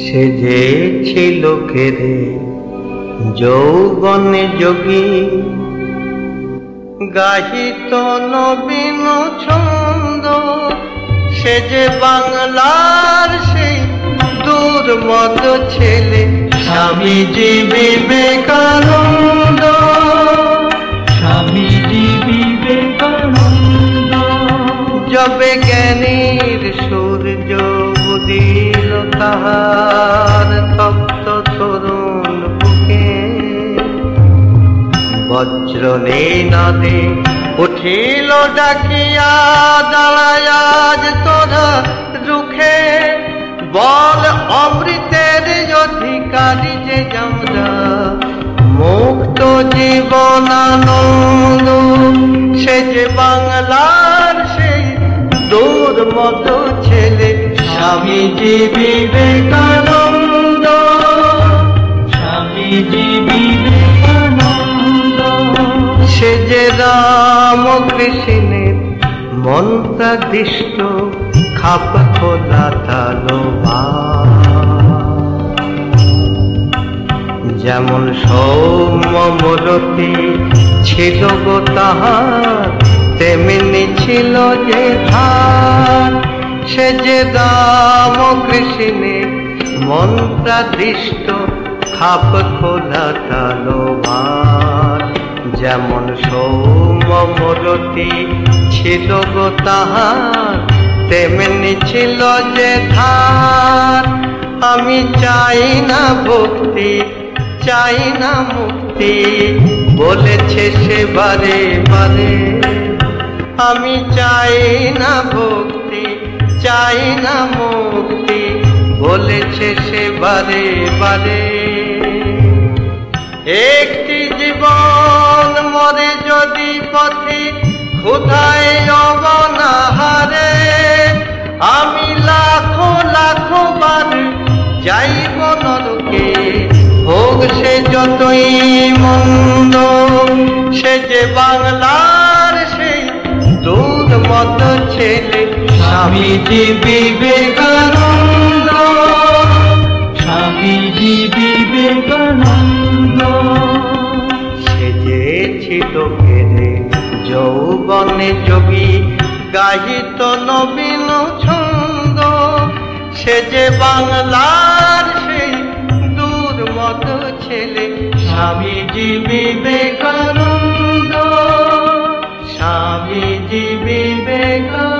সে যে ছিল কেরে যৌবনে যোগী, গাহিত নবীন ছন্দ। সে যে বাংলার সেই দুর্মদ ছেলে স্বামীজি বিবেকানন্দ, স্বামীজি বিবেকানন্দ। যবে জ্ঞানীর সূর্য উদিল তাহার তপ্ত তরুণ বুকে, বজ্র নিনাদে উঠিল ডাকিয়া, দাঁড়ায় আজ তোরা রুখে। বল অমৃতের অধিকারী যে আমরা, মুক্ত জীবনানন্দ। সে যে বাংলার সেই দুর্মদ ছেলে স্বামীজি বিবেকানন্দ, স্বামীজি বিবেকানন্দ। সে যে রামকৃষ্ণের মন্ত্রাদিষ্ট খাপ খোলা তালবান। যেমন সৌম্য মূরতি ছিল গো তাহার, তেমনি ছিল যে ধার। সে যে রামকৃষ্ণের মন্ত্রাদিষ্ট খাপ খোলা তালবান। যেমন সৌম্য মূরতি ছিল গো তাহার, তেমনি ছিল যে ধার। আমি চাই না ভক্তি, চাই না মুক্তি, বলেছে সে বারে বারে। আমি চাই না ভক্তি, চাই না মুক্তি, বলেছে সে বারে বারে। একটি জীবন মরে যদি পথে ক্ষুধায় অবনাহারে, আমি লাখো লাখো বার যাইব নরকে, হোক সে যতই মন্দ। সে যে বাংলার সেই দুর্মদ ছেলে স্বামীজি বিবেকানন্দ, স্বামীজি বিবেকানন্দ। সে যে ছিল কেরে যৌবনে যোগী, গাহিত নবীন ছন্দ। সে যে বাংলার সেই দুর্মদ ছেলে স্বামীজি বিবেকানন্দ, স্বামীজি বিবেকানন্দ।